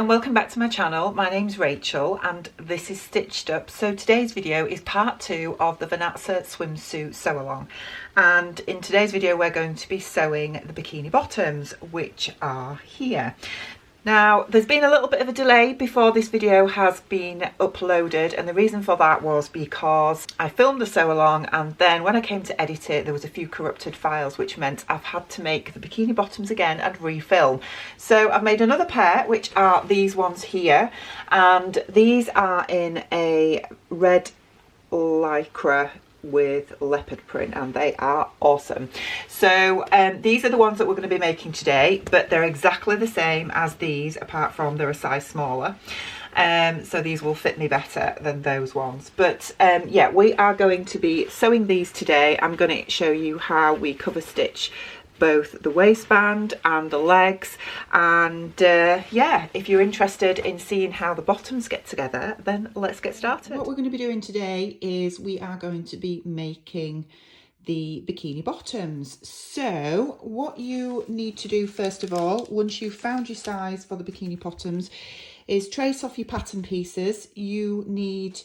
and welcome back to my channel. My name's Rachel and this is Stitched Up. So today's video is part 2 of the Vernazza swimsuit sew along, and in today's video we're going to be sewing the bikini bottoms, which are here. Now, there's been a little bit of a delay before this video has been uploaded, and the reason for that was because I filmed the sew along and then when I came to edit it there was a few corrupted files, which meant I've had to make the bikini bottoms again and refilm. So I've made another pair, which are these ones here, and these are in a red lycra with leopard print, and they are awesome. So these are the ones that we're going to be making today, but they're exactly the same as these apart from they're a size smaller, so these will fit me better than those ones. But yeah, we are going to be sewing these today. I'm going to show you how we cover stitch both the waistband and the legs, and yeah, if you're interested in seeing how the bottoms get together, then let's get started. What we're going to be doing today is we are going to be making the bikini bottoms. So what you need to do first of all, once you've found your size for the bikini bottoms, is trace off your pattern pieces. You need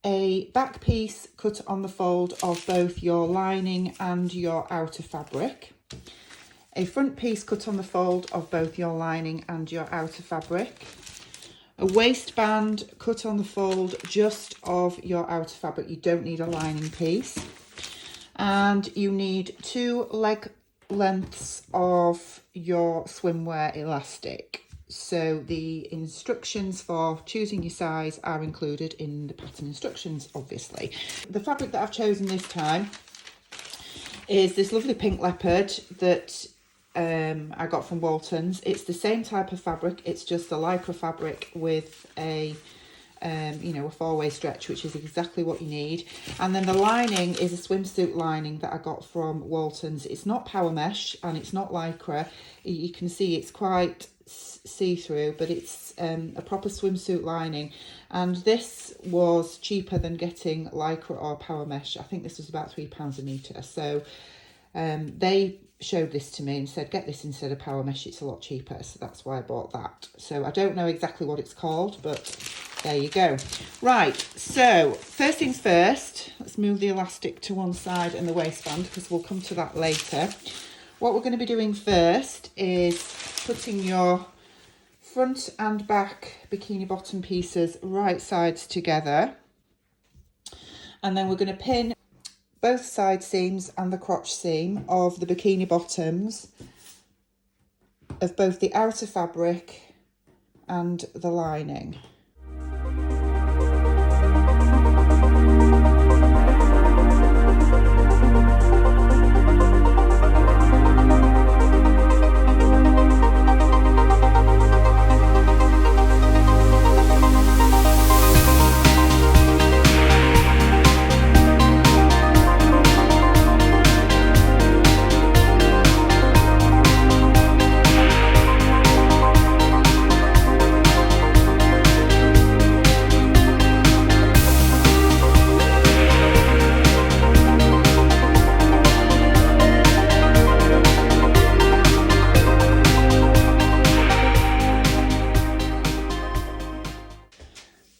a back piece cut on the fold of both your lining and your outer fabric, a front piece cut on the fold of both your lining and your outer fabric, a waistband cut on the fold just of your outer fabric, you don't need a lining piece, and you need 2 leg lengths of your swimwear elastic. So the instructions for choosing your size are included in the pattern instructions, obviously. The fabric that I've chosen this time is this lovely pink leopard that I got from Walton's. It's the same type of fabric, it's just a lycra fabric with a you know, a 4-way stretch, which is exactly what you need. And then the lining is a swimsuit lining that I got from Walton's. It's not power mesh and it's not lycra. You can see it's quite see-through, but it's a proper swimsuit lining, and this was cheaper than getting lycra or power mesh. I think this was about £3 a metre. So they showed this to me and said get this instead of power mesh, it's a lot cheaper, so that's why I bought that. So I don't know exactly what it's called, but there you go. Right, so first things first, let's move the elastic to one side and the waistband, because we'll come to that later. What we're going to be doing first is putting your front and back bikini bottom pieces right sides together, and then we're going to pin both side seams and the crotch seam of the bikini bottoms of both the outer fabric and the lining.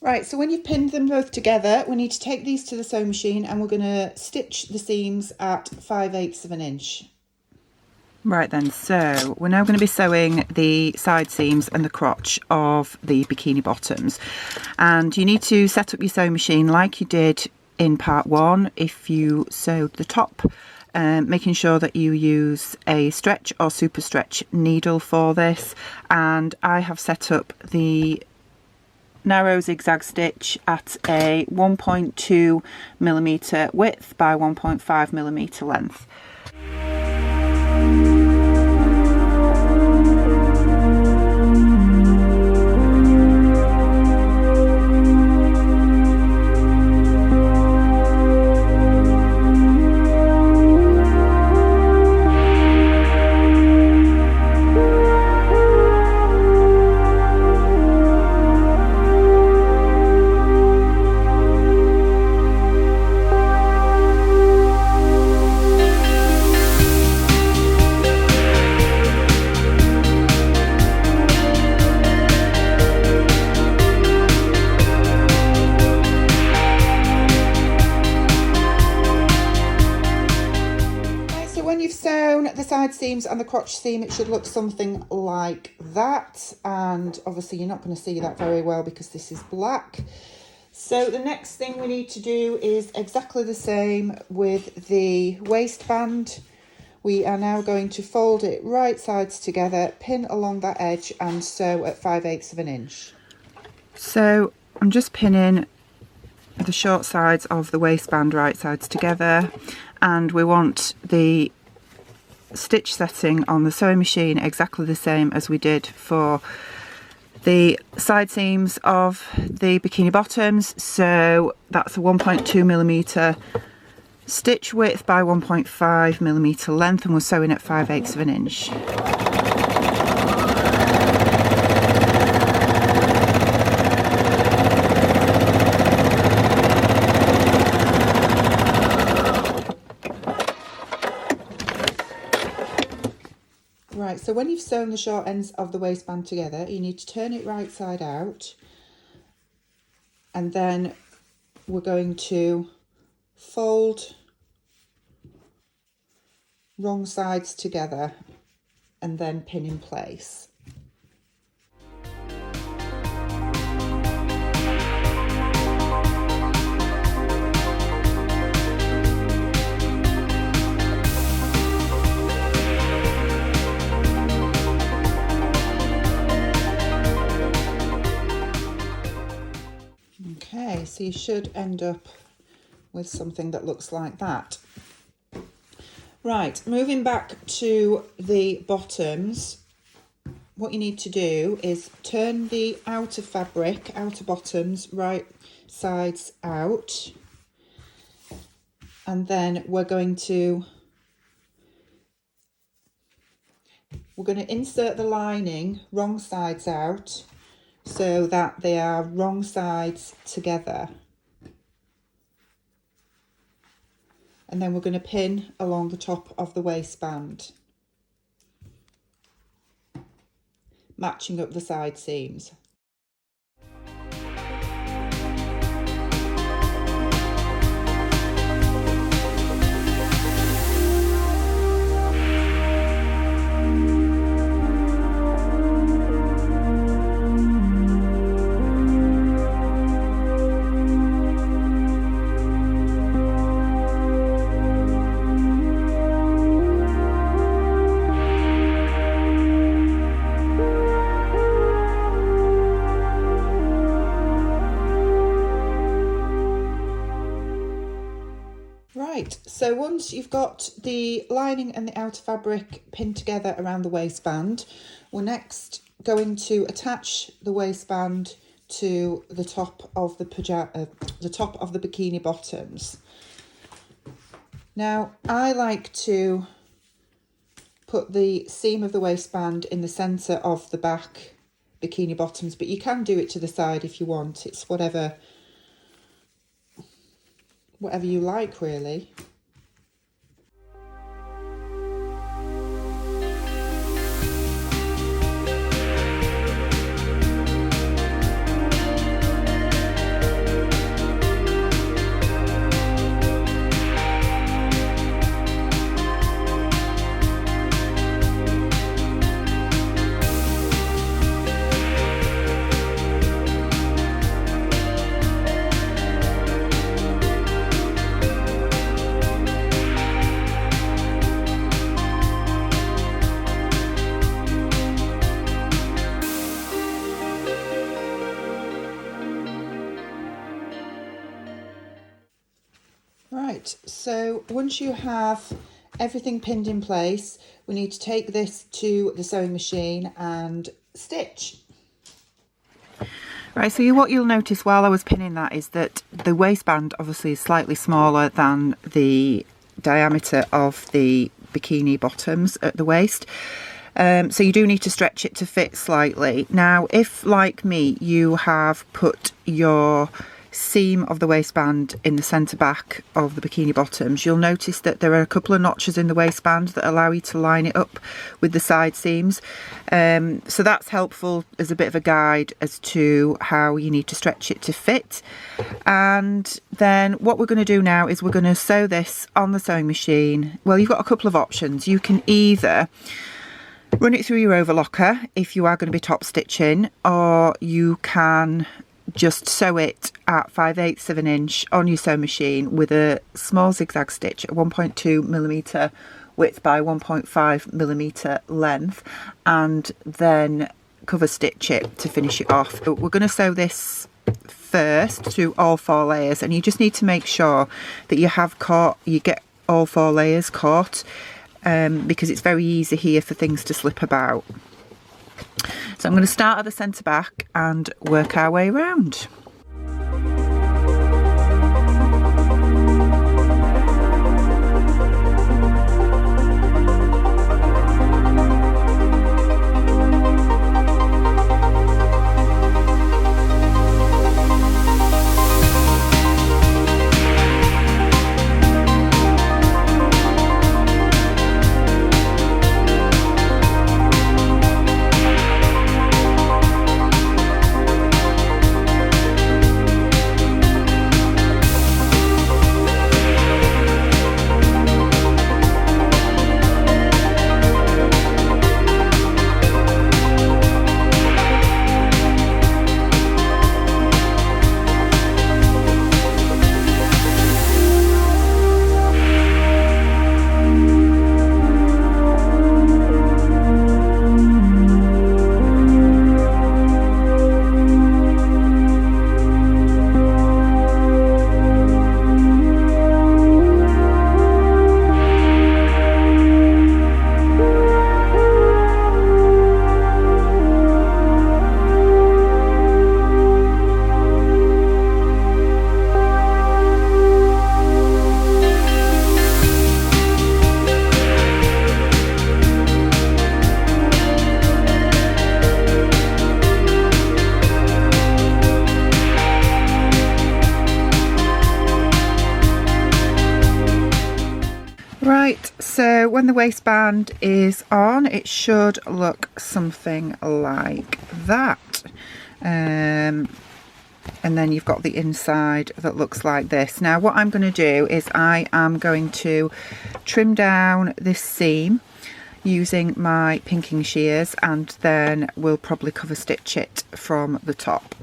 Right, so when you've pinned them both together, we need to take these to the sewing machine and we're going to stitch the seams at 5/8 of an inch. Right then, so we're now going to be sewing the side seams and the crotch of the bikini bottoms. And you need to set up your sewing machine like you did in part 1 if you sewed the top, making sure that you use a stretch or super stretch needle for this. And I have set up the narrow zigzag stitch at a 1.2mm width by 1.5mm length. so when you've sewn the side seams and the crotch seam, it should look something like that. And obviously you're not going to see that very well because this is black. So the next thing we need to do is exactly the same with the waistband. We are now going to fold it right sides together, pin along that edge and sew at 5/8 of an inch. So I'm just pinning the short sides of the waistband right sides together, and we want the stitch setting on the sewing machine exactly the same as we did for the side seams of the bikini bottoms. So that's a 1.2mm stitch width by 1.5mm length, and we're sewing at 5/8 of an inch. Right, so when you've sewn the short ends of the waistband together, you need to turn it right side out, and then we're going to fold wrong sides together and then pin in place. Okay, so you should end up with something that looks like that. Right, moving back to the bottoms, what you need to do is turn the outer fabric, outer bottoms, right sides out, and then we're going to insert the lining wrong sides out so that they are wrong sides together. And then we're going to pin along the top of the waistband, matching up the side seams. Right, so once you've got the lining and the outer fabric pinned together around the waistband, we're next going to attach the waistband to the top of the bikini bottoms. Now, I like to put the seam of the waistband in the centre of the back bikini bottoms, but you can do it to the side if you want. It's whatever you like, really. Right, so once you have everything pinned in place, we need to take this to the sewing machine and stitch. Right, so what you'll notice while I was pinning that is that the waistband obviously is slightly smaller than the diameter of the bikini bottoms at the waist. So you do need to stretch it to fit slightly. Now, if like me, you have put your seam of the waistband in the centre back of the bikini bottoms, you'll notice that there are a couple of notches in the waistband that allow you to line it up with the side seams. So that's helpful as a bit of a guide as to how you need to stretch it to fit. And then what we're going to do now is we're going to sew this on the sewing machine. Well, you've got a couple of options. You can either run it through your overlocker if you are going to be top stitching, or you can just sew it at 5/8 of an inch on your sewing machine with a small zigzag stitch at 1.2mm width by 1.5mm length, and then cover stitch it to finish it off. But we're going to sew this first through all 4 layers, and you just need to make sure that you get all 4 layers caught, because it's very easy here for things to slip about. So I'm going to start at the centre back and work our way around. Right, so when the waistband is on, it should look something like that. And then you've got the inside that looks like this. Now what I'm going to do is I am going to trim down this seam using my pinking shears, and then we'll probably cover stitch it from the top.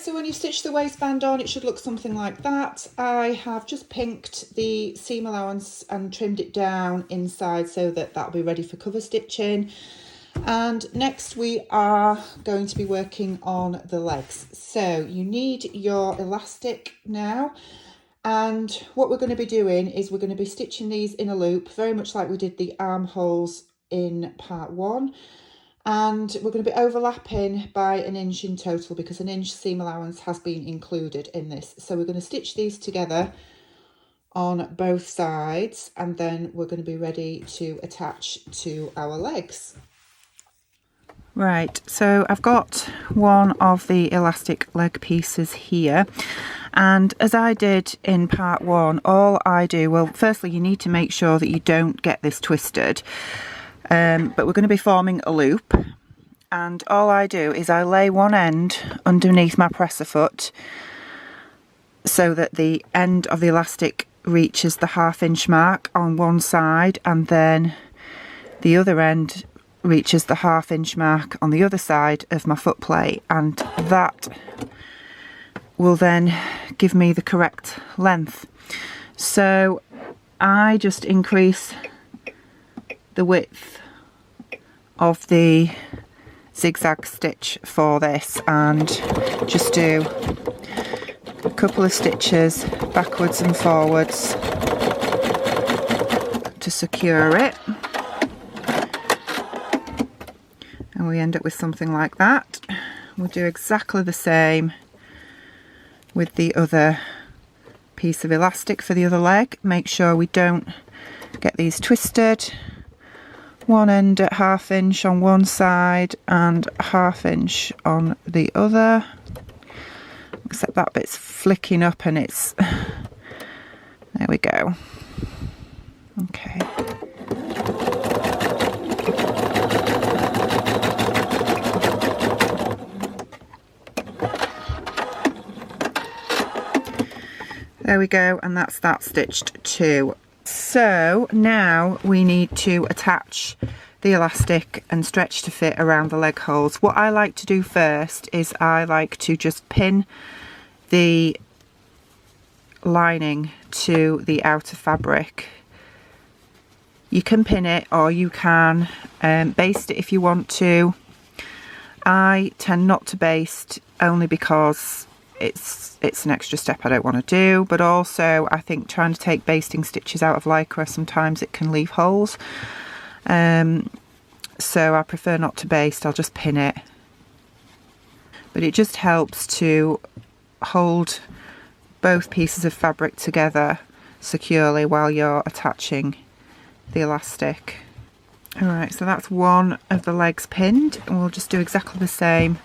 So when you stitch the waistband on, it should look something like that. I have just pinked the seam allowance and trimmed it down inside so that that'll be ready for cover stitching. And next we are going to be working on the legs. So you need your elastic now, and what we're going to be doing is we're going to be stitching these in a loop, very much like we did the armholes in part 1. And we're going to be overlapping by 1 inch in total, because 1 inch seam allowance has been included in this. So we're going to stitch these together on both sides, and then we're going to be ready to attach to our legs. Right, so I've got one of the elastic leg pieces here, and as I did in part 1, all I do, well, firstly you need to make sure that you don't get this twisted. But we're going to be forming a loop, and all I do is I lay one end underneath my presser foot so that the end of the elastic reaches the 1/2 inch mark on one side, and then the other end reaches the 1/2 inch mark on the other side of my foot plate, and that will then give me the correct length. So I just increase the width of the zigzag stitch for this and just do a couple of stitches backwards and forwards to secure it, and we end up with something like that. We'll do exactly the same with the other piece of elastic for the other leg. Make sure we don't get these twisted. One end at 1/2 inch on one side and 1/2 inch on the other, except that bit's flicking up and it's, there we go. Okay. There we go, and that's that stitched too. So now we need to attach the elastic and stretch to fit around the leg holes. What I like to do first is I like to just pin the lining to the outer fabric. You can pin it or you can baste it if you want to. I tend not to baste only because it's an extra step I don't want to do, but also I think trying to take basting stitches out of lycra, sometimes it can leave holes, so I prefer not to baste. I'll just pin it, but it just helps to hold both pieces of fabric together securely while you're attaching the elastic. Alright, so that's one of the legs pinned, and we'll just do exactly the same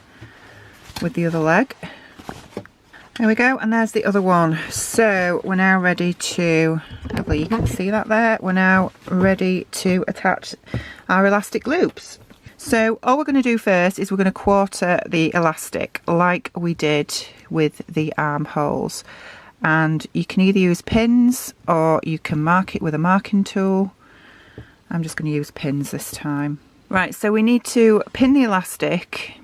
with the other leg. There we go, and there's the other one. So we're now ready to, hopefully you can see that there, we're now ready to attach our elastic loops. So all we're going to do first is we're going to quarter the elastic like we did with the armholes, and you can either use pins or you can mark it with a marking tool. I'm just going to use pins this time. Right, so we need to pin the elastic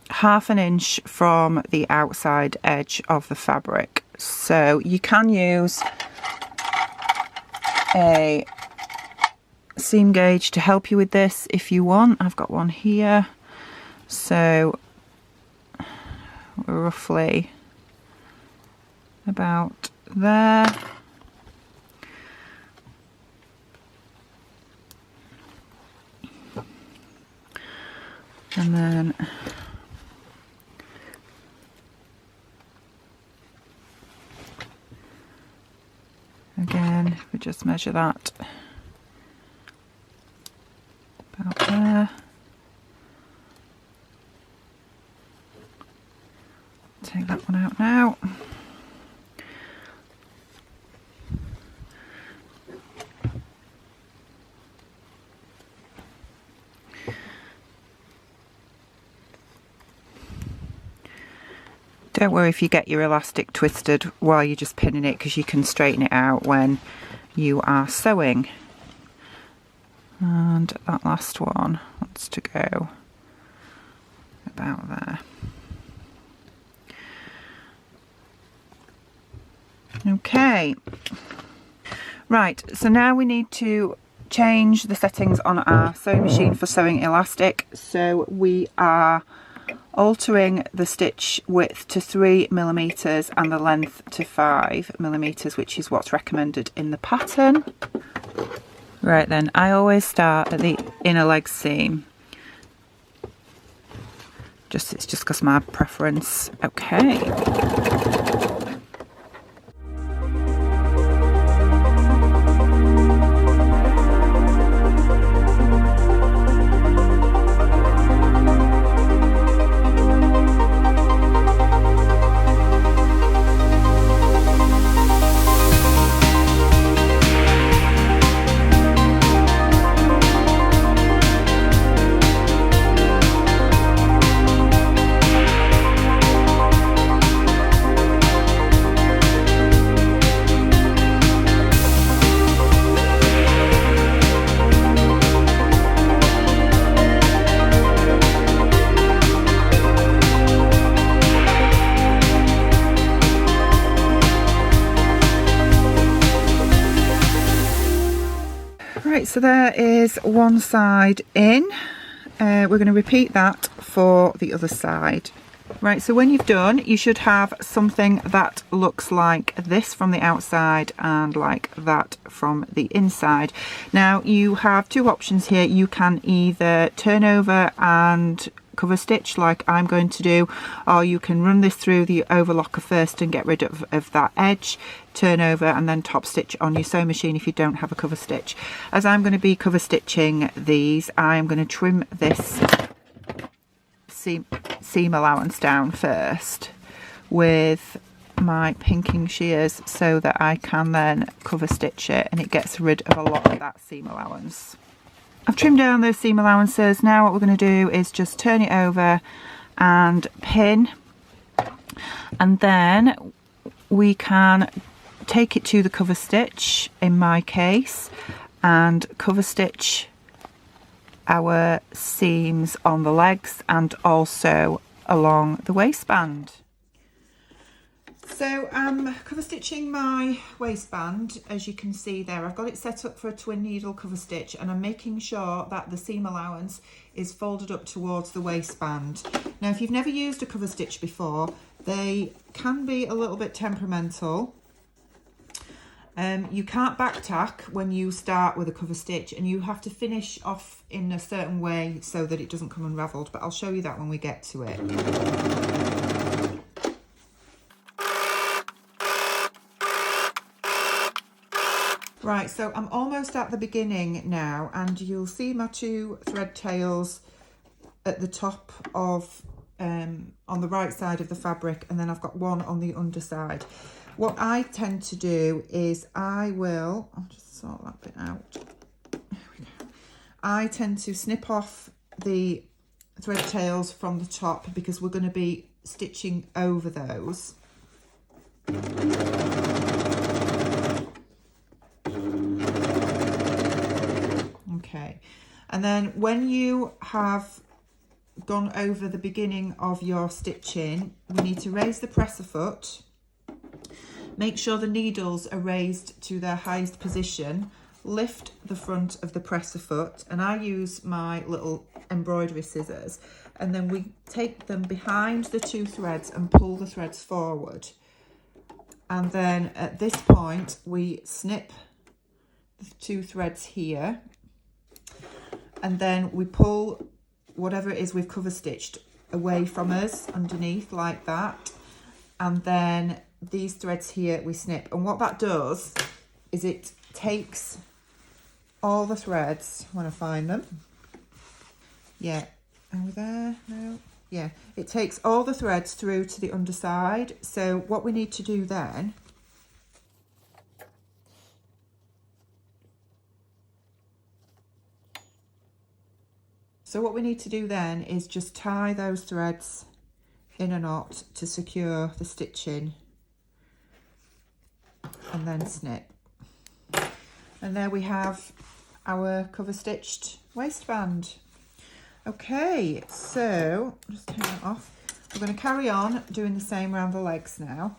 1/2 inch from the outside edge of the fabric. So you can use a seam gauge to help you with this if you want. I've got one here, so we're roughly about there. And then again, we just measure that about there. Take that one out now. Don't worry if you get your elastic twisted while you're just pinning it, because you can straighten it out when you are sewing. And that last one wants to go about there. Okay, right, so now we need to change the settings on our sewing machine for sewing elastic. So we are altering the stitch width to 3mm and the length to 5mm, which is what's recommended in the pattern. Right then, I always start at the inner leg seam. It's just because my preference. Okay. Right, so there is one side in. We're going to repeat that for the other side. Right, so when you've done, you should have something that looks like this from the outside and like that from the inside. Now you have two options here. You can either turn over and cover stitch like I'm going to do, or you can run this through the overlocker first and get rid of that edge, turn over and then top stitch on your sewing machine if you don't have a cover stitch. As I'm going to be cover stitching these, I am going to trim this seam allowance down first with my pinking shears so that I can then cover stitch it and it gets rid of a lot of that seam allowance. I've trimmed down those seam allowances. Now what we're going to do is just turn it over and pin, and then we can take it to the cover stitch in my case and cover stitch our seams on the legs and also along the waistband. So I'm cover stitching my waistband. As you can see there, I've got it set up for a twin needle cover stitch, and I'm making sure that the seam allowance is folded up towards the waistband. Now if you've never used a cover stitch before, they can be a little bit temperamental. You can't back tack when you start with a cover stitch, and you have to finish off in a certain way so that it doesn't come unravelled, but I'll show you that when we get to it. Right, so I'm almost at the beginning now, and you'll see my two thread tails at the top of, on the right side of the fabric, and then I've got one on the underside. What I tend to do is I'll just sort that bit out. There we go. I tend to snip off the thread tails from the top because we're going to be stitching over those. Okay, and then when you have gone over the beginning of your stitching, we need to raise the presser foot. Make sure the needles are raised to their highest position. Lift the front of the presser foot, and I use my little embroidery scissors, and then we take them behind the two threads and pull the threads forward. And then at this point we snip the two threads here, and then we pull whatever it is we've cover stitched away from us underneath like that, and then these threads here we snip. And what that does is it takes all the threads, when I find them, yeah, are we there? No, yeah, it takes all the threads through to the underside. So what we need to do then is just tie those threads in a knot to secure the stitching, and then snip. And there we have our cover stitched waistband. Okay, so just take that off. We're going to carry on doing the same around the legs now.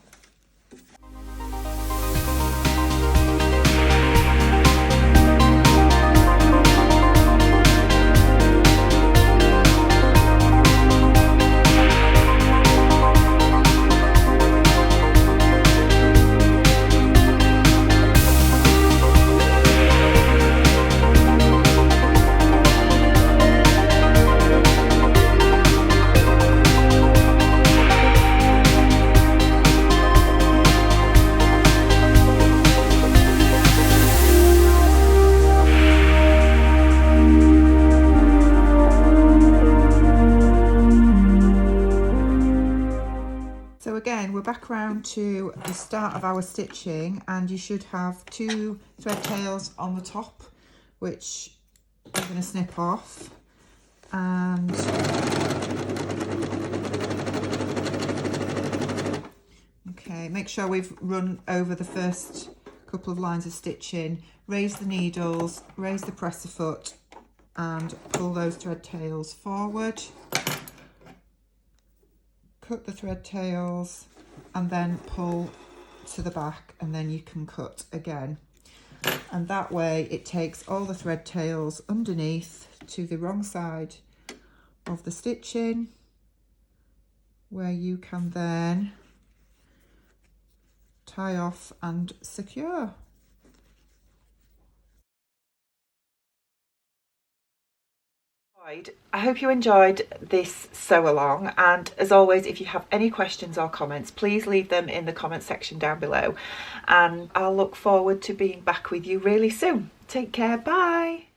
Again, we're back around to the start of our stitching, and you should have two thread tails on the top, which we're going to snip off. And okay, make sure we've run over the first couple of lines of stitching, raise the needles, raise the presser foot, and pull those thread tails forward. Cut the thread tails and then pull to the back, and then you can cut again. and that way it takes all the thread tails underneath to the wrong side of the stitching, where you can then tie off and secure. I hope you enjoyed this sew along, and as always, if you have any questions or comments, please leave them in the comment section down below, and I'll look forward to being back with you really soon. Take care, bye.